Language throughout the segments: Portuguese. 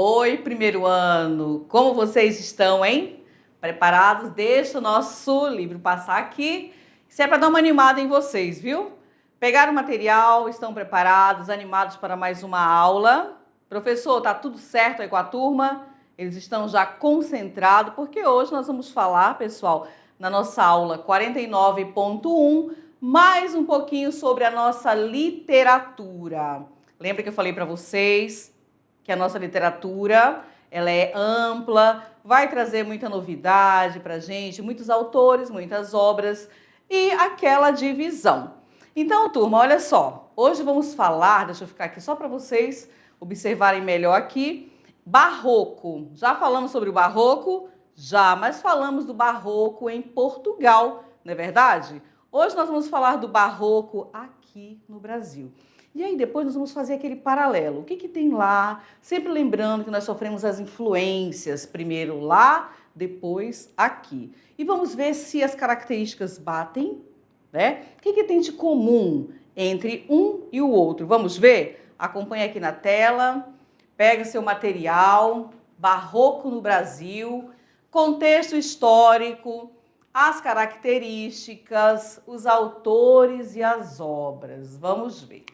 Oi, primeiro ano! Como vocês estão, hein? Preparados? Deixa o nosso livro passar aqui. Isso é para dar uma animada em vocês, viu? Pegaram o material, estão preparados, animados para mais uma aula? Professor, tá tudo certo aí com a turma? Eles estão já concentrados, porque hoje nós vamos falar, pessoal, na nossa aula 49.1, mais um pouquinho sobre a nossa literatura. Lembra que eu falei para vocês que a nossa literatura, ela é ampla, vai trazer muita novidade para a gente, muitos autores, muitas obras e aquela divisão. Então, turma, olha só, hoje vamos falar, deixa eu ficar aqui só para vocês observarem melhor aqui, barroco. Já falamos sobre o barroco? Já, mas falamos do barroco em Portugal, não é verdade? Hoje nós vamos falar do barroco aqui no Brasil. E aí depois nós vamos fazer aquele paralelo. O que tem lá? Sempre lembrando que nós sofremos as influências, primeiro lá, depois aqui. E vamos ver se as características batem, né? O que tem de comum entre um e o outro? Vamos ver? Acompanhe aqui na tela, pega seu material, barroco no Brasil, contexto histórico, as características, os autores e as obras. Vamos ver.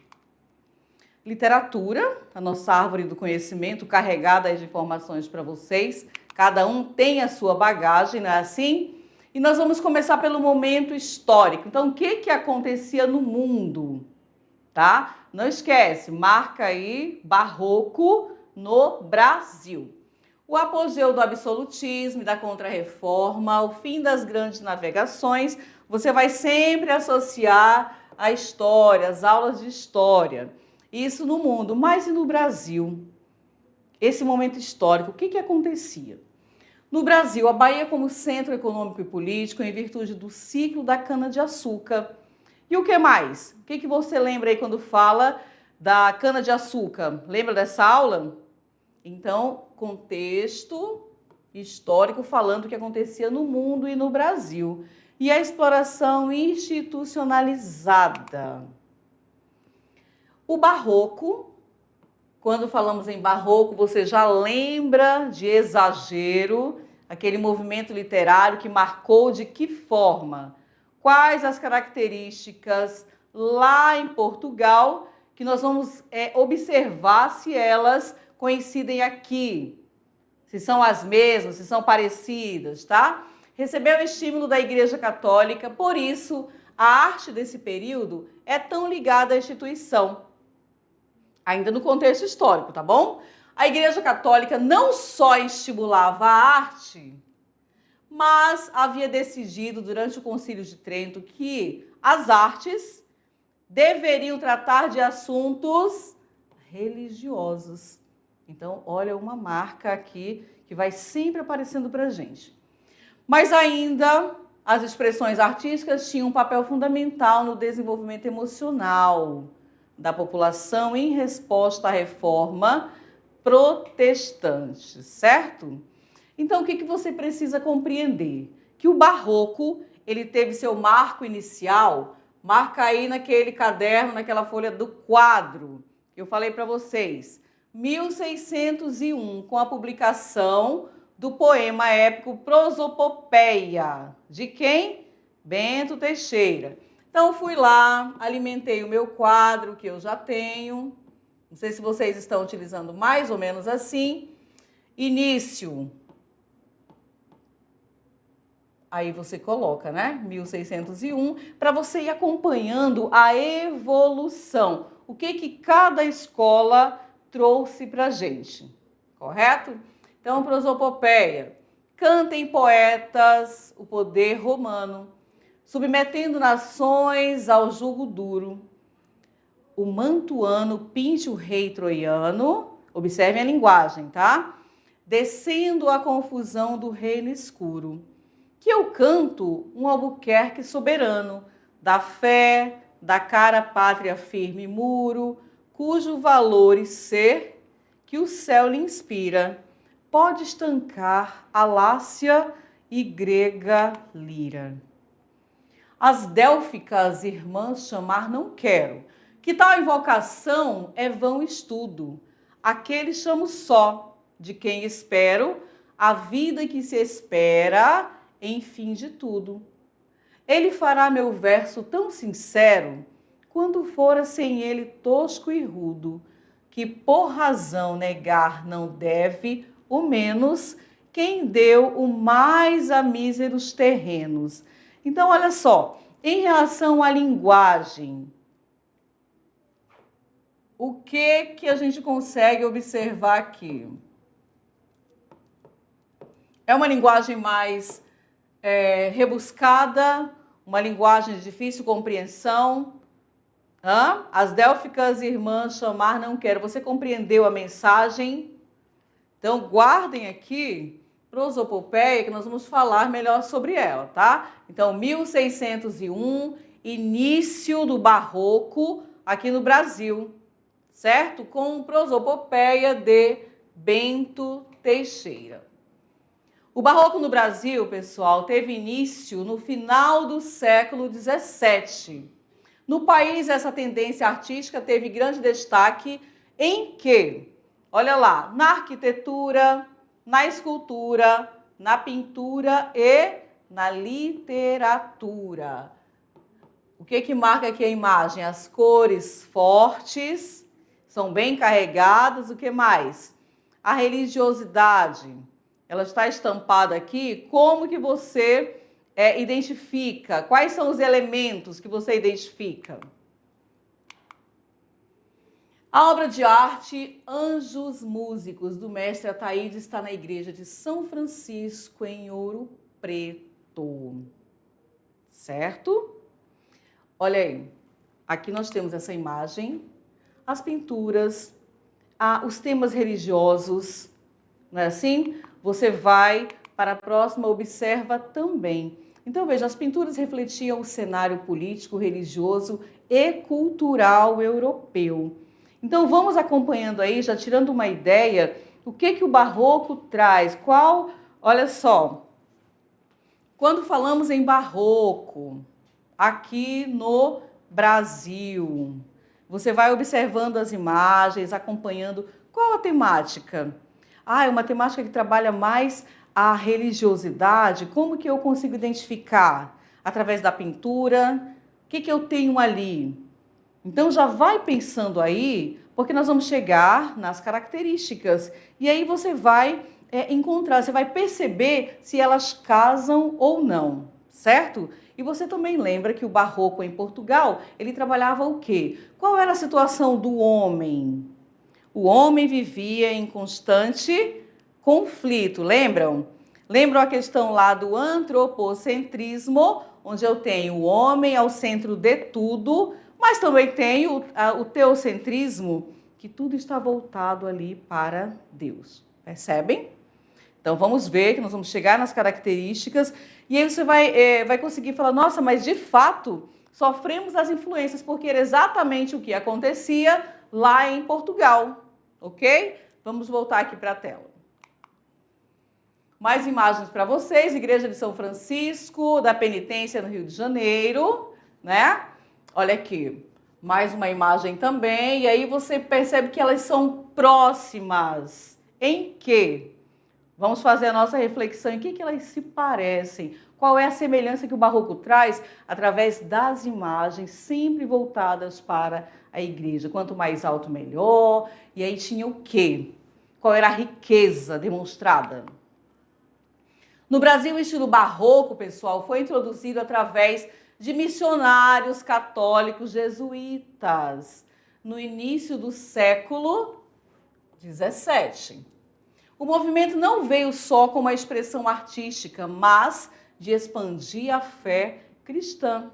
Literatura, a nossa árvore do conhecimento carregada de informações para vocês. Cada um tem a sua bagagem, não é assim? E nós vamos começar pelo momento histórico. Então, o que acontecia no mundo? Tá? Não esquece, marca aí barroco no Brasil. O apogeu do absolutismo e da Contra-Reforma, o fim das grandes navegações, você vai sempre associar a história, as aulas de história. Isso no mundo, mas e no Brasil? Esse momento histórico, o que acontecia? No Brasil, a Bahia como centro econômico e político, em virtude do ciclo da cana-de-açúcar. E o que mais? O que você lembra aí quando fala da cana-de-açúcar? Lembra dessa aula? Então, contexto histórico falando o que acontecia no mundo e no Brasil. E a exploração institucionalizada. O barroco, quando falamos em barroco, você já lembra de exagero, aquele movimento literário que marcou de que forma? Quais as características lá em Portugal que nós vamos observar se elas coincidem aqui, se são as mesmas, se são parecidas, tá? Recebeu o estímulo da Igreja Católica, por isso a arte desse período é tão ligada à instituição. Ainda no contexto histórico, tá bom? A Igreja Católica não só estimulava a arte, mas havia decidido durante o Concílio de Trento que as artes deveriam tratar de assuntos religiosos. Então, olha uma marca aqui que vai sempre aparecendo pra gente. Mas ainda as expressões artísticas tinham um papel fundamental no desenvolvimento emocional da população em resposta à reforma protestante, certo? Então, o que você precisa compreender? Que o barroco, ele teve seu marco inicial, marca aí naquele caderno, naquela folha do quadro, que eu falei para vocês, 1601, com a publicação do poema épico Prosopopeia. De quem? Bento Teixeira. Então, fui lá, alimentei o meu quadro, que eu já tenho. Não sei se vocês estão utilizando mais ou menos assim. Início. Aí você coloca, né? 1601, para você ir acompanhando a evolução. O que cada escola trouxe para a gente, correto? Então, prosopopeia. Cantem poetas o poder romano, submetendo nações ao jugo duro. O mantuano pinte o rei troiano, observem a linguagem, tá? Descendo a confusão do reino escuro. Que eu canto um Albuquerque soberano, da fé, da cara pátria firme muro, cujo valor e ser que o céu lhe inspira, pode estancar a Lácia e grega lira. As délficas irmãs chamar não quero, que tal invocação é vão estudo, aquele chamo só, de quem espero, a vida que se espera em fim de tudo. Ele fará meu verso tão sincero, quando fora sem ele tosco e rudo, que por razão negar não deve, o menos, quem deu o mais a míseros terrenos. Então, olha só, em relação à linguagem, o que a gente consegue observar aqui? É uma linguagem mais rebuscada, uma linguagem de difícil compreensão. As délficas irmãs chamar não quero. Você compreendeu a mensagem? Então, guardem aqui prosopopeia, que nós vamos falar melhor sobre ela, tá? Então, 1601, início do Barroco aqui no Brasil, certo? Com prosopopeia de Bento Teixeira. O Barroco no Brasil, pessoal, teve início no final do século XVII. No país, essa tendência artística teve grande destaque em que, olha lá, na arquitetura, na escultura, na pintura e na literatura. O que marca aqui a imagem? As cores fortes, são bem carregadas. O que mais? A religiosidade, ela está estampada aqui. Como que você identifica? Quais são os elementos que você identifica? A obra de arte Anjos Músicos, do mestre Ataíde, está na igreja de São Francisco, em Ouro Preto. Certo? Olha aí, aqui nós temos essa imagem, as pinturas, os temas religiosos, não é assim? Você vai para a próxima, observa também. Então, veja, as pinturas refletiam o cenário político, religioso e cultural europeu. Então, vamos acompanhando aí, já tirando uma ideia, o que o Barroco traz. Olha só, quando falamos em Barroco, aqui no Brasil, você vai observando as imagens, acompanhando qual a temática. É uma temática que trabalha mais a religiosidade. Como que eu consigo identificar? Através da pintura, o que eu tenho ali? Então já vai pensando aí, porque nós vamos chegar nas características. E aí você vai encontrar, você vai perceber se elas casam ou não, certo? E você também lembra que o Barroco em Portugal, ele trabalhava o quê? Qual era a situação do homem? O homem vivia em constante conflito, lembram? Lembram a questão lá do antropocentrismo, onde eu tenho o homem ao centro de tudo, mas também tenho o teocentrismo, que tudo está voltado ali para Deus. Percebem? Então vamos ver que nós vamos chegar nas características e aí você vai conseguir falar, nossa, mas de fato sofremos as influências, porque era exatamente o que acontecia lá em Portugal, ok? Vamos voltar aqui para a tela. Mais imagens para vocês, Igreja de São Francisco, da Penitência no Rio de Janeiro, né? Olha aqui, mais uma imagem também, e aí você percebe que elas são próximas. Em quê? Vamos fazer a nossa reflexão em que elas se parecem. Qual é a semelhança que o Barroco traz através das imagens, sempre voltadas para a igreja. Quanto mais alto, melhor. E aí tinha o quê? Qual era a riqueza demonstrada? No Brasil, o estilo barroco, pessoal, foi introduzido através de missionários católicos jesuítas no início do século XVII. O movimento não veio só como uma expressão artística, mas de expandir a fé cristã.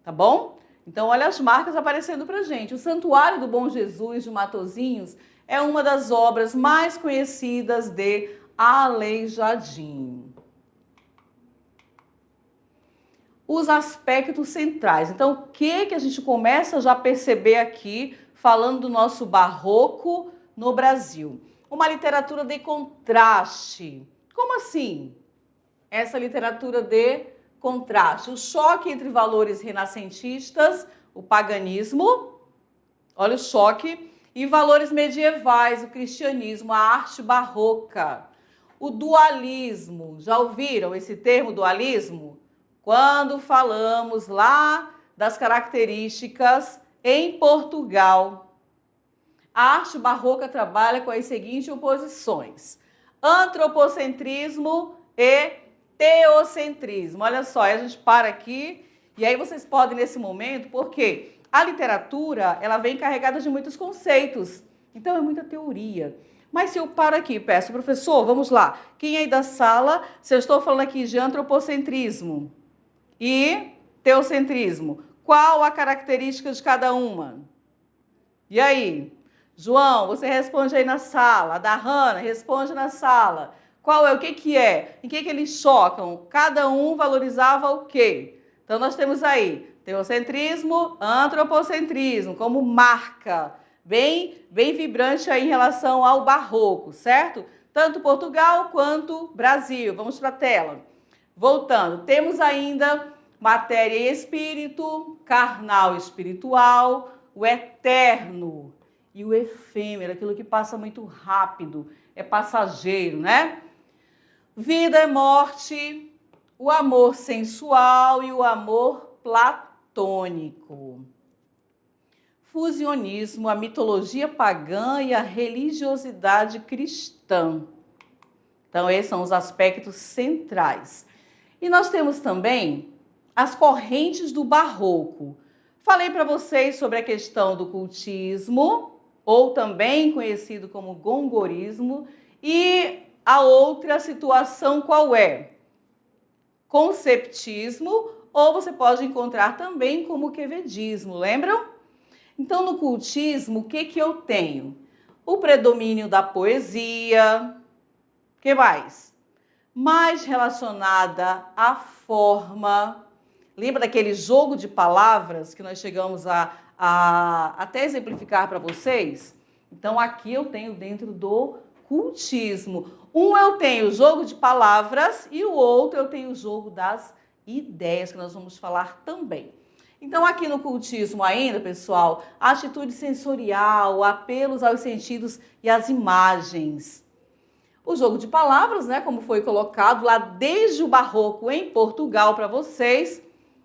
Tá bom? Então, olha as marcas aparecendo pra gente. O Santuário do Bom Jesus de Matosinhos é uma das obras mais conhecidas de Aleijadinho. Os aspectos centrais. Então, o que a gente começa já a perceber aqui, falando do nosso barroco no Brasil? Uma literatura de contraste. Como assim? Essa literatura de contraste. O choque entre valores renascentistas, o paganismo, olha o choque, E valores medievais, o cristianismo, a arte barroca, o dualismo. Já ouviram esse termo dualismo? Quando falamos lá das características em Portugal. A arte barroca trabalha com as seguintes oposições: antropocentrismo e teocentrismo. Olha só, a gente para aqui e aí vocês podem nesse momento, porque a literatura, ela vem carregada de muitos conceitos, então é muita teoria. Mas se eu paro aqui e peço, professor, vamos lá, quem aí da sala, se eu estou falando aqui de antropocentrismo e teocentrismo, qual a característica de cada uma? E aí? João, você responde aí na sala. A da Hanna responde na sala. Qual é? O que é? Em que eles chocam? Cada um valorizava o quê? Então, nós temos aí teocentrismo, antropocentrismo, como marca, bem vibrante aí em relação ao barroco, certo? Tanto Portugal quanto Brasil. Vamos para a tela. Voltando, temos ainda matéria e espírito, carnal e espiritual, o eterno e o efêmero, aquilo que passa muito rápido, é passageiro, né? Vida e morte, o amor sensual e o amor platônico. Fusionismo, a mitologia pagã e a religiosidade cristã. Então, esses são os aspectos centrais. E nós temos também as correntes do barroco. Falei para vocês sobre a questão do cultismo, ou também conhecido como gongorismo, e a outra situação qual é? Conceptismo, ou você pode encontrar também como quevedismo, lembram? Então, no cultismo, o que eu tenho? O predomínio da poesia, o que mais? Mais relacionada à forma. Lembra daquele jogo de palavras que nós chegamos a até exemplificar para vocês? Então, aqui eu tenho dentro do cultismo. Um eu tenho o jogo de palavras e o outro eu tenho o jogo das ideias, que nós vamos falar também. Então, aqui no cultismo ainda, pessoal, a atitude sensorial, apelos aos sentidos e às imagens. O jogo de palavras, né, como foi colocado lá desde o barroco em Portugal para vocês,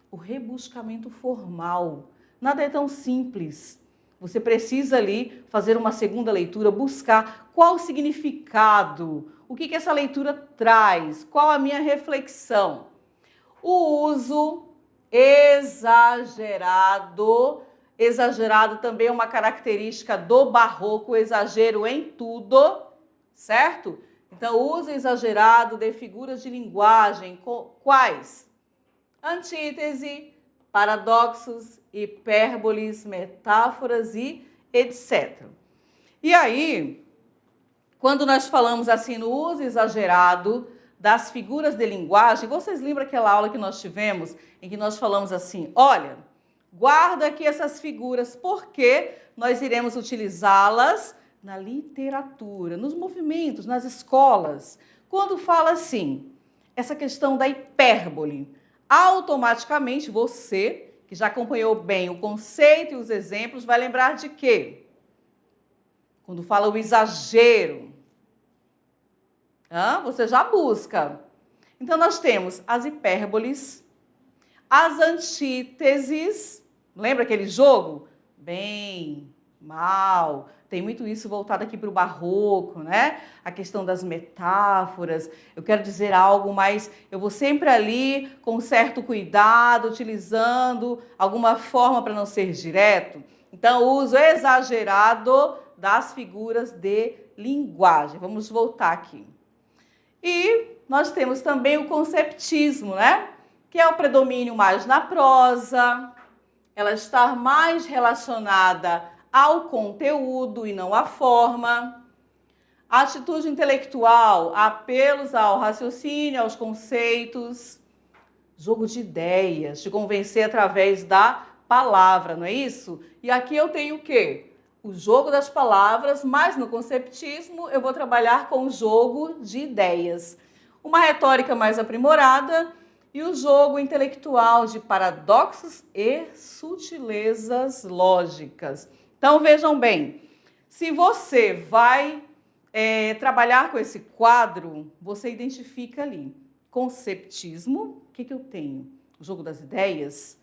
o rebuscamento formal. Nada é tão simples. Você precisa ali fazer uma segunda leitura, buscar qual o significado, o que essa leitura traz, qual a minha reflexão. O uso exagerado também é uma característica do barroco, o exagero em tudo, certo? Então, o uso exagerado de figuras de linguagem, quais? Antítese, paradoxos, hipérboles, metáforas e etc. E aí, quando nós falamos assim no uso exagerado das figuras de linguagem, vocês lembram aquela aula que nós tivemos em que nós falamos assim, olha, guarda aqui essas figuras porque nós iremos utilizá-las na literatura, nos movimentos, nas escolas. Quando fala assim, essa questão da hipérbole, automaticamente você, que já acompanhou bem o conceito e os exemplos, vai lembrar de quê? Quando fala o exagero, você já busca. Então, nós temos as hipérboles, as antíteses, lembra aquele jogo? Bem, mal, tem muito isso voltado aqui para o barroco, né? A questão das metáforas, eu quero dizer algo, mas eu vou sempre ali com certo cuidado, utilizando alguma forma para não ser direto. Então, o uso exagerado das figuras de linguagem. Vamos voltar aqui. E nós temos também o conceptismo, né? Que é o predomínio mais na prosa, ela está mais relacionada ao conteúdo e não à forma. A atitude intelectual, apelos ao raciocínio, aos conceitos, jogo de ideias, de convencer através da palavra, não é isso? E aqui eu tenho o quê? O jogo das palavras, mas no conceptismo eu vou trabalhar com o jogo de ideias. Uma retórica mais aprimorada e o jogo intelectual de paradoxos e sutilezas lógicas. Então, vejam bem, Se você vai trabalhar com esse quadro, você identifica ali conceptismo. O que eu tenho? O jogo das ideias.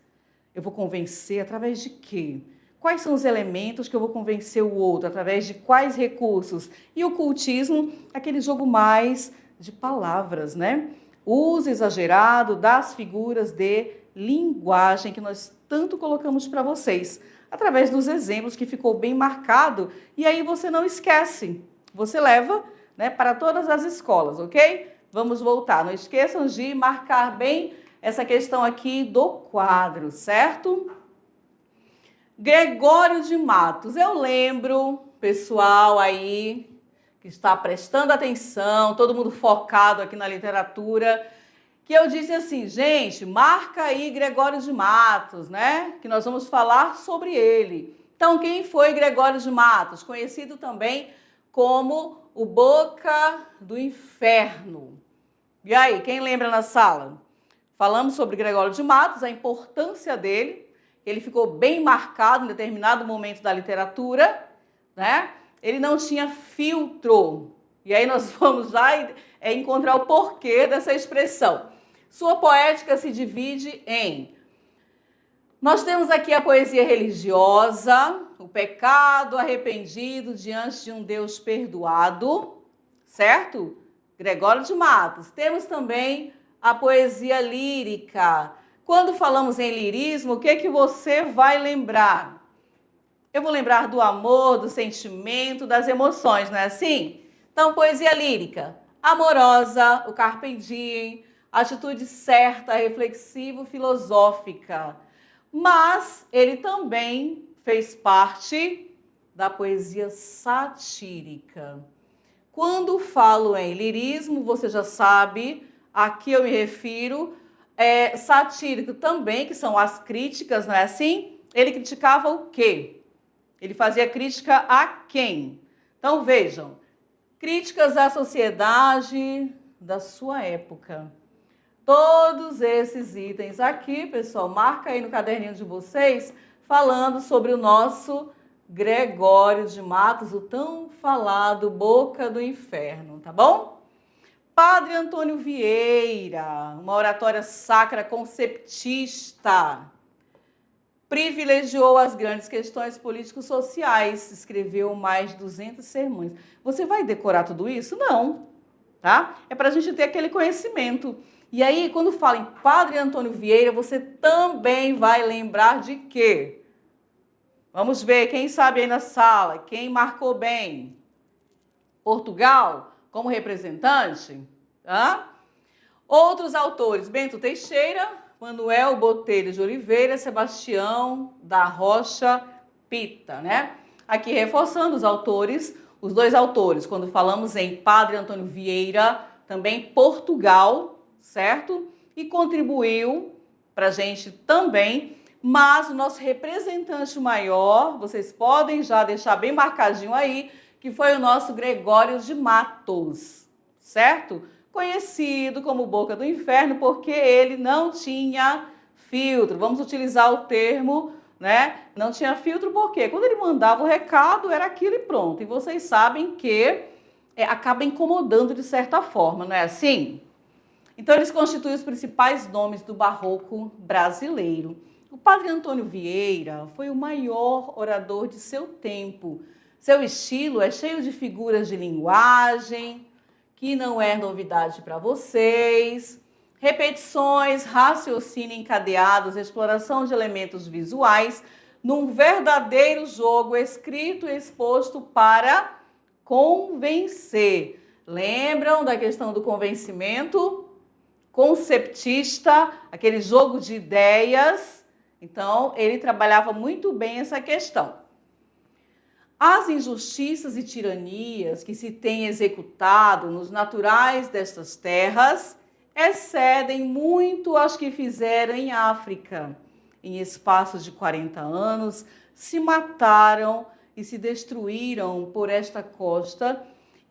Eu vou convencer através de quê? Quais são os elementos que eu vou convencer o outro? Através de quais recursos? E o cultismo, aquele jogo mais de palavras, né? O uso exagerado das figuras de linguagem que nós tanto colocamos para vocês, através dos exemplos que ficou bem marcado, e aí você não esquece. Você leva, né, para todas as escolas, ok? Vamos voltar. Não esqueçam de marcar bem essa questão aqui do quadro, certo? Gregório de Matos. Eu lembro, pessoal aí que está prestando atenção, todo mundo focado aqui na literatura, que eu disse assim, gente, marca aí Gregório de Matos, né? Que nós vamos falar sobre ele. Então, quem foi Gregório de Matos? Conhecido também como o Boca do Inferno. E aí, quem lembra na sala? Falamos sobre Gregório de Matos, a importância dele. Ele ficou bem marcado em determinado momento da literatura, né? Ele não tinha filtro. E aí nós vamos já encontrar o porquê dessa expressão. Sua poética se divide em... Nós temos aqui a poesia religiosa, o pecado arrependido diante de um Deus perdoado, certo? Gregório de Matos. Temos também a poesia lírica. Quando falamos em lirismo, o que você vai lembrar? Eu vou lembrar do amor, do sentimento, das emoções, não é assim? Então, poesia lírica, amorosa, o carpe diem, atitude certa, reflexivo, filosófica. Mas ele também fez parte da poesia satírica. Quando falo em lirismo, você já sabe a que eu me refiro. Satírico também, que são as críticas, não é assim? Ele criticava o quê? Ele fazia crítica a quem? Então, vejam, críticas à sociedade da sua época. Todos esses itens aqui, pessoal, marca aí no caderninho de vocês, falando sobre o nosso Gregório de Matos, o tão falado Boca do Inferno, tá bom? Padre Antônio Vieira, uma oratória sacra conceptista, privilegiou as grandes questões político-sociais, escreveu mais de 200 sermões. Você vai decorar tudo isso? Não, tá? É para a gente ter aquele conhecimento. E aí, quando fala em Padre Antônio Vieira, você também vai lembrar de quê? Vamos ver, quem sabe aí na sala, quem marcou bem? Portugal, como representante? Tá? Outros autores, Bento Teixeira, Manuel Botelho de Oliveira, Sebastião da Rocha Pita, né? Aqui reforçando os autores, os dois autores, quando falamos em Padre Antônio Vieira, também Portugal, certo? E contribuiu para a gente também, mas o nosso representante maior, vocês podem já deixar bem marcadinho aí, que foi o nosso Gregório de Matos, certo? Conhecido como Boca do Inferno, porque ele não tinha filtro. Vamos utilizar o termo, né? Não tinha filtro porque quando ele mandava o recado, era aquilo e pronto. E vocês sabem que acaba incomodando de certa forma, não é assim? Então, eles constituem os principais nomes do barroco brasileiro. O Padre Antônio Vieira foi o maior orador de seu tempo. Seu estilo é cheio de figuras de linguagem, que não é novidade para vocês, repetições, raciocínio encadeados, exploração de elementos visuais, num verdadeiro jogo escrito e exposto para convencer. Lembram da questão do convencimento? Conceptista, aquele jogo de ideias. Então, ele trabalhava muito bem essa questão. As injustiças e tiranias que se têm executado nos naturais destas terras excedem muito as que fizeram em África. Em espaços de 40 anos, se mataram e se destruíram por esta costa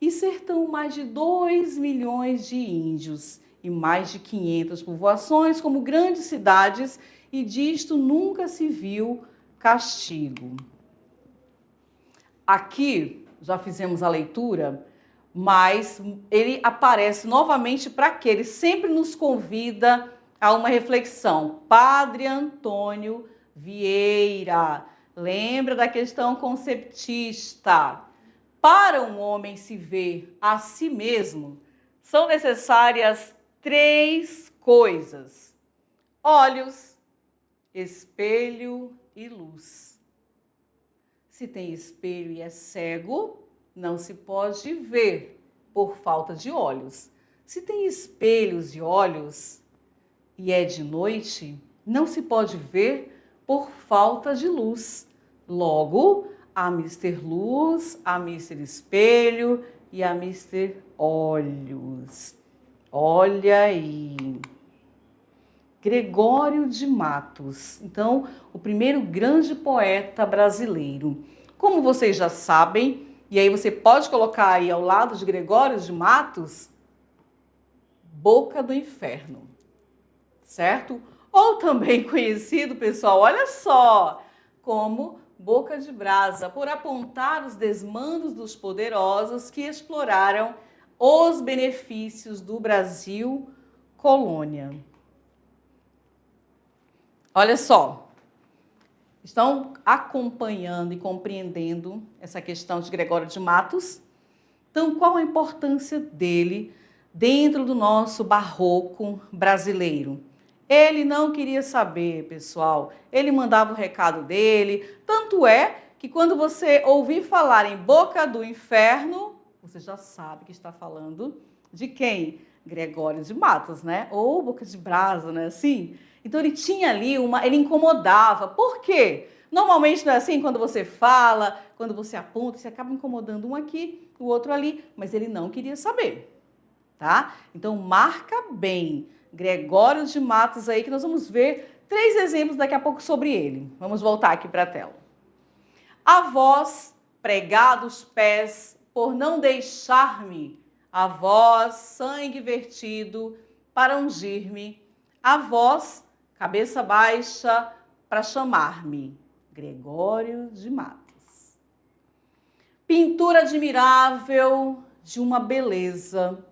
e sertão mais de 2 milhões de índios e mais de 500 povoações como grandes cidades, e disto nunca se viu castigo. aqui já fizemos a leitura, mas ele aparece novamente para quê? Ele sempre nos convida a uma reflexão. Padre Antônio Vieira, lembra da questão conceptista. Para um homem se ver a si mesmo, são necessárias 3 coisas: olhos, espelho e luz. Se tem espelho e é cego, não se pode ver por falta de olhos. Se tem espelhos e olhos e é de noite, não se pode ver por falta de luz. Logo, a Mister Luz, a Mister Espelho e a Mister Olhos. Olha aí. Gregório de Matos. Então, o primeiro grande poeta brasileiro. Como vocês já sabem, e aí você pode colocar aí ao lado de Gregório de Matos, Boca do Inferno, certo? Ou também conhecido, pessoal, olha só, como Boca de Brasa, por apontar os desmandos dos poderosos que exploraram os benefícios do Brasil colônia. Olha só, estão acompanhando e compreendendo essa questão de Gregório de Matos? Então, qual a importância dele dentro do nosso barroco brasileiro? Ele não queria saber, pessoal. Ele mandava o recado dele. Tanto é que quando você ouvir falar em Boca do Inferno, você já sabe que está falando de quem? Gregório de Matos, né? Ou Boca de Brasa, né? Assim. Então ele tinha ali ele incomodava. Por quê? Normalmente não é assim quando você fala, quando você aponta, você acaba incomodando um aqui, o outro ali, mas ele não queria saber, tá? Então marca bem Gregório de Matos aí, que nós vamos ver 3 exemplos daqui a pouco sobre ele. Vamos voltar aqui para a tela. A vós, pregados pés, por não deixar-me, a vós, sangue vertido, para ungir-me, a vós, cabeça baixa, para chamar-me, Gregório de Matos. Pintura admirável de uma beleza.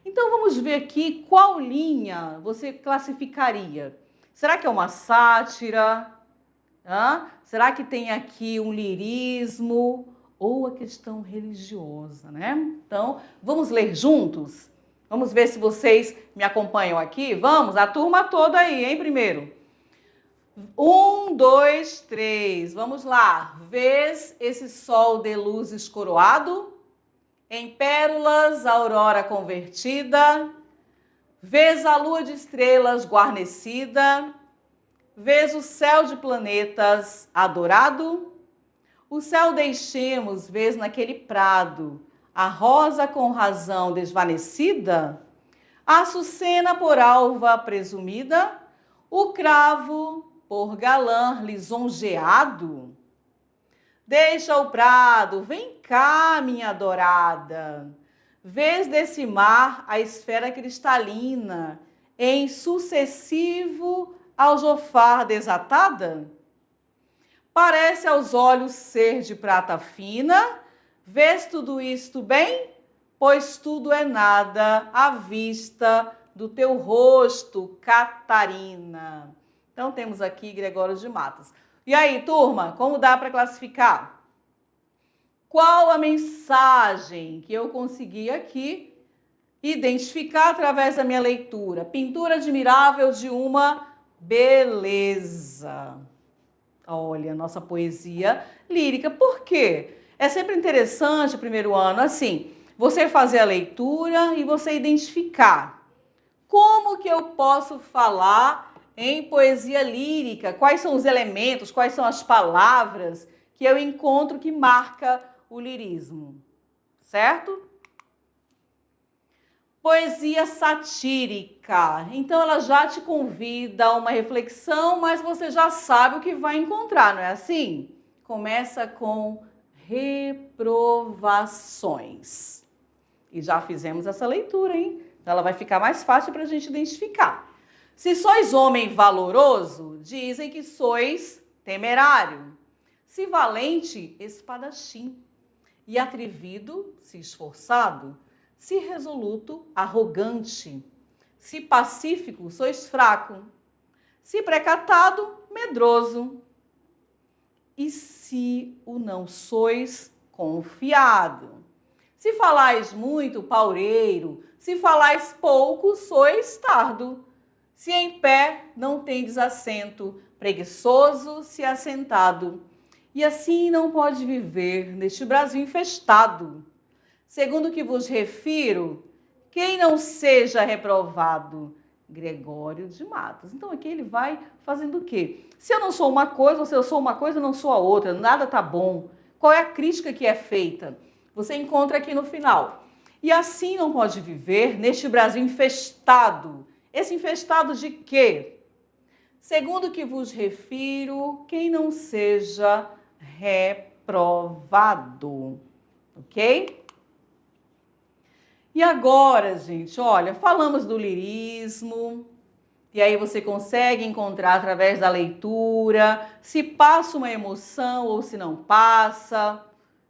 Então vamos ver aqui qual linha você classificaria. Será que é uma sátira? Será que tem aqui um lirismo ou a questão religiosa, né? Então, vamos ler juntos? Vamos ver se vocês me acompanham aqui? Vamos, a turma toda aí, hein, primeiro. 1, 2, 3, vamos lá. Vês esse sol de luzes coroado? Em pérolas a aurora convertida? Vês a lua de estrelas guarnecida? Vês o céu de planetas adorado? O céu deixemos, vês naquele prado, a rosa com razão desvanecida? A açucena por alva presumida? O cravo por galã lisonjeado? Deixa o prado, vem cá, minha adorada. Vês desse mar a esfera cristalina, em sucessivo aljofar desatada? Parece aos olhos ser de prata fina. Vês tudo isto bem? Pois tudo é nada à vista do teu rosto, Catarina. Então temos aqui Gregório de Matos. E aí, turma, como dá para classificar? Qual a mensagem que eu consegui aqui identificar através da minha leitura? Pintura admirável de uma beleza. Olha, nossa poesia lírica. Por quê? É sempre interessante, o primeiro ano, assim, você fazer a leitura e você identificar como que eu posso falar em poesia lírica, quais são os elementos, quais são as palavras que eu encontro que marca o lirismo, certo? Poesia satírica. Então ela já te convida a uma reflexão, mas você já sabe o que vai encontrar, não é assim? Começa com reprovações. E já fizemos essa leitura, hein? Então ela vai ficar mais fácil para a gente identificar. Se sois homem valoroso, dizem que sois temerário. Se valente, espadachim. e atrevido, se esforçado, se resoluto, arrogante, se pacífico, sois fraco, se precatado, medroso, e se o não sois, confiado. Se falais muito, paureiro, se falais pouco, sois tardo. Se em pé, não tendes assento, preguiçoso, se assentado. E assim não pode viver neste Brasil infestado. Segundo o que vos refiro, quem não seja reprovado, Gregório de Matos. Então aqui ele vai fazendo o quê? Se eu não sou uma coisa, ou se eu sou uma coisa, eu não sou a outra, nada tá bom. Qual é a crítica que é feita? Você encontra aqui no final. E assim não pode viver neste Brasil infestado. Esse infestado de quê? Segundo o que vos refiro, quem não seja reprovado. Ok? E agora, gente, olha, falamos do lirismo, e aí você consegue encontrar através da leitura se passa uma emoção ou se não passa,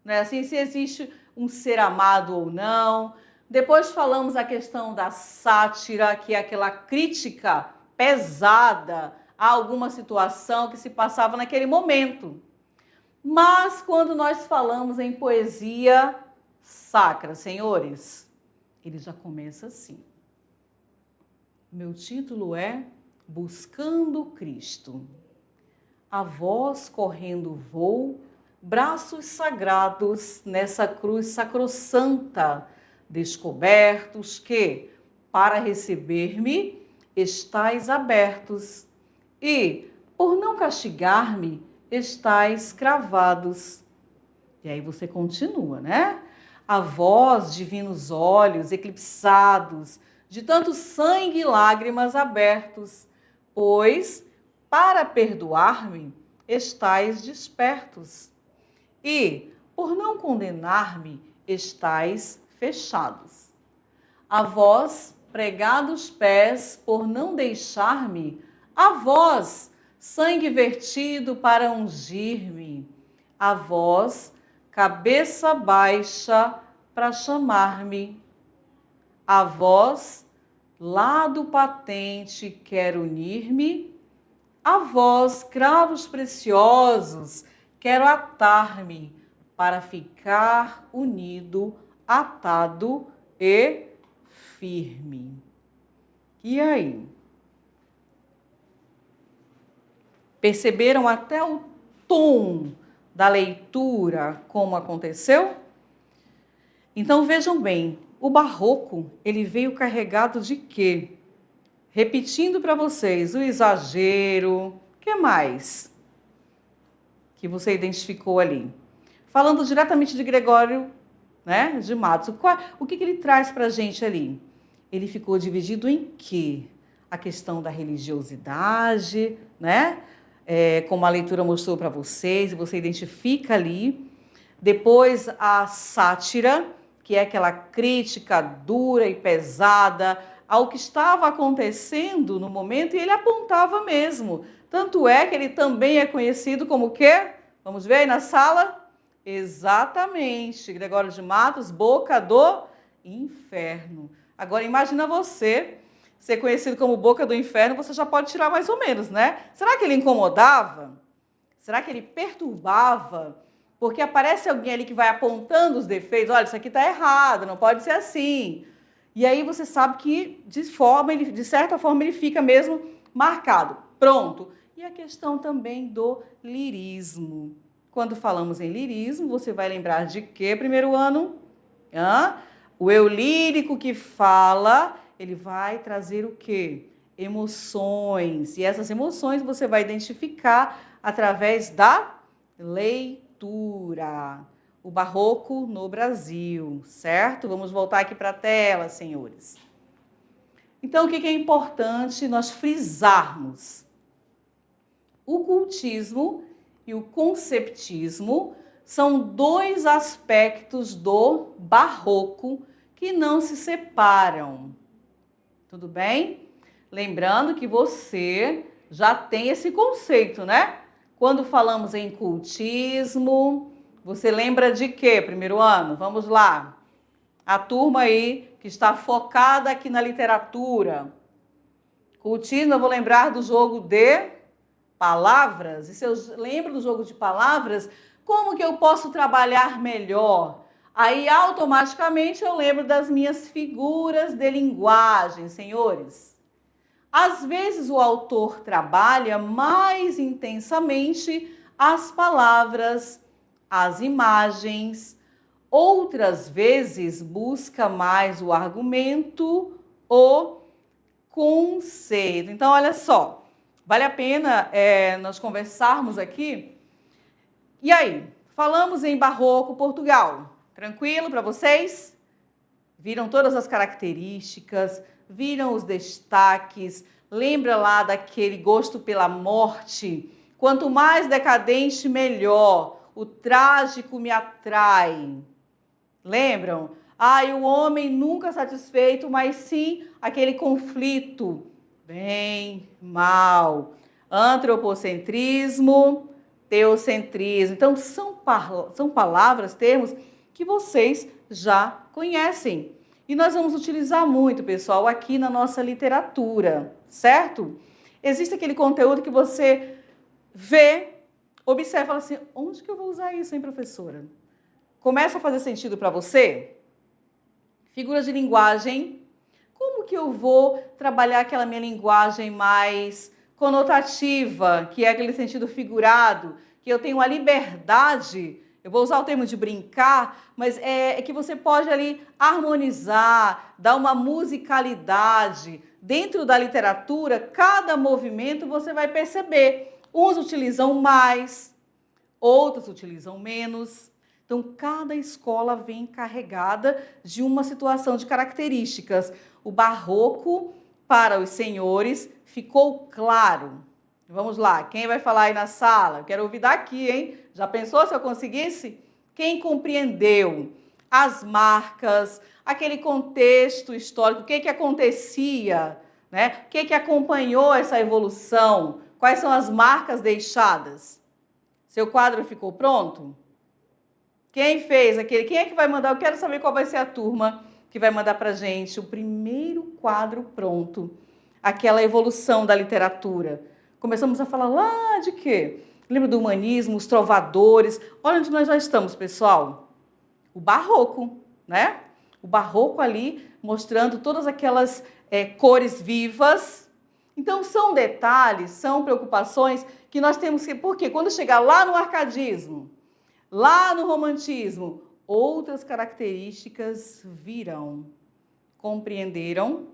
né? Assim, se existe um ser amado ou não. Depois falamos a questão da sátira, que é aquela crítica pesada a alguma situação que se passava naquele momento. Mas quando nós falamos em poesia sacra, senhores, ele já começa assim. Meu título é Buscando Cristo. A voz correndo vou, braços sagrados nessa cruz sacrossanta, descobertos que, para receber-me, estais abertos, e, por não castigar-me, estais cravados. E aí você continua, né? A voz, divinos olhos, eclipsados, de tanto sangue e lágrimas abertos, pois, para perdoar-me, estais despertos. E, por não condenar-me, estais fechados. A vós, pregados pés, por não deixar-me, a vós, sangue vertido para ungir-me, a vós, cabeça baixa para chamar-me, a vós, lado patente, quero unir-me, a vós, cravos preciosos, quero atar-me para ficar unido, atado e firme. E aí? Perceberam até o tom da leitura como aconteceu? Então vejam bem, o barroco, ele veio carregado de quê? Repetindo para vocês, o exagero, o que mais que você identificou ali? Falando diretamente de Gregório, né, de Matos, o que ele traz para a gente ali? Ele ficou dividido em quê? A questão da religiosidade, né? Como a leitura mostrou para vocês, você identifica ali. Depois a sátira, que é aquela crítica dura e pesada ao que estava acontecendo no momento, e ele apontava mesmo. Tanto é que ele também é conhecido como o quê? Vamos ver aí na sala? Exatamente, Gregório de Matos, boca do inferno. Agora imagina você ser conhecido como boca do inferno, você já pode tirar mais ou menos, né? Será que ele incomodava? Será que ele perturbava? Porque aparece alguém ali que vai apontando os defeitos. Olha, isso aqui está errado, não pode ser assim. E aí você sabe que, de certa forma, ele fica mesmo marcado. Pronto. E a questão também do lirismo. Quando falamos em lirismo, você vai lembrar de quê, primeiro ano? O eu lírico que fala, ele vai trazer o quê? Emoções. E essas emoções você vai identificar através da leitura. O barroco no Brasil, certo? Vamos voltar aqui para a tela, senhores. Então, o que é importante nós frisarmos? O cultismo e o conceptismo são dois aspectos do barroco que não se separam. Tudo bem? Lembrando que você já tem esse conceito, né? Quando falamos em cultismo, Você lembra de quê, primeiro ano? Vamos lá. A turma aí que está focada aqui na literatura. Cultismo, eu vou lembrar do jogo de palavras. E se eu lembro do jogo de palavras, como que eu posso trabalhar melhor? Aí, automaticamente, eu lembro das minhas figuras de linguagem, senhores. Às vezes, o autor trabalha mais intensamente as palavras, as imagens. Outras vezes, busca mais o argumento, o conceito. Então, olha só, vale a pena nós conversarmos aqui. E aí, falamos em Barroco, Portugal. Tranquilo para vocês? Viram todas as características, viram os destaques, lembra lá daquele gosto pela morte? Quanto mais decadente, melhor. O trágico me atrai. Lembram? O homem nunca satisfeito, mas sim aquele conflito. Bem, mal. Antropocentrismo, teocentrismo. Então, são palavras, termos que vocês já conhecem. E nós vamos utilizar muito, pessoal, aqui na nossa literatura, certo? Existe aquele conteúdo que você vê, observa e fala assim, onde que eu vou usar isso, hein, professora? Começa a fazer sentido para você? Figuras de linguagem. Como que eu vou trabalhar aquela minha linguagem mais conotativa, que é aquele sentido figurado, que eu tenho a liberdade, eu vou usar o termo de brincar, mas é que você pode ali harmonizar, dar uma musicalidade. Dentro da literatura, cada movimento você vai perceber. Uns utilizam mais, outros utilizam menos. Então, cada escola vem carregada de uma situação de características. O barroco, para os senhores, ficou claro. Vamos lá, quem vai falar aí na sala? Quero ouvir daqui, hein? Já pensou se eu conseguisse? Quem compreendeu as marcas, aquele contexto histórico, o que acontecia, né? O que acompanhou essa evolução? Quais são as marcas deixadas? Seu quadro ficou pronto? Quem fez aquele? Quem é que vai mandar? Eu quero saber qual vai ser a turma que vai mandar para a gente o primeiro quadro pronto. Aquela evolução da literatura. Começamos a falar lá de quê? Lembra do humanismo, os trovadores. Olha onde nós já estamos, pessoal. O barroco, né? O barroco ali mostrando todas aquelas cores vivas. Então, são detalhes, são preocupações que nós temos que... Porque quando chegar lá no arcadismo, lá no romantismo, outras características virão. Compreenderam?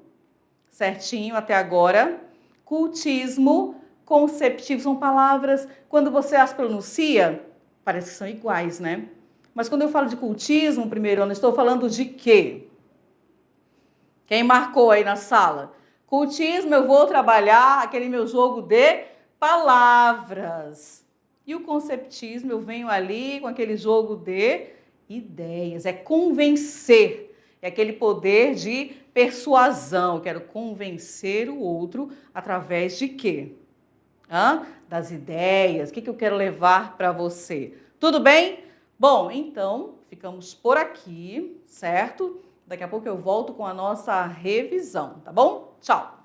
Certinho até agora? Cultismo, conceptivo, são palavras, quando você as pronuncia, parece que são iguais, né? Mas quando eu falo de cultismo, primeiro ano, estou falando de quê? Quem marcou aí na sala? Cultismo, eu vou trabalhar aquele meu jogo de palavras. E o conceptismo, eu venho ali com aquele jogo de ideias. É convencer. É aquele poder de persuasão. Eu quero convencer o outro através de quê? Das ideias. O que eu quero levar para você? Tudo bem? Bom, então, ficamos por aqui, certo? Daqui a pouco eu volto com a nossa revisão, tá bom? Tchau!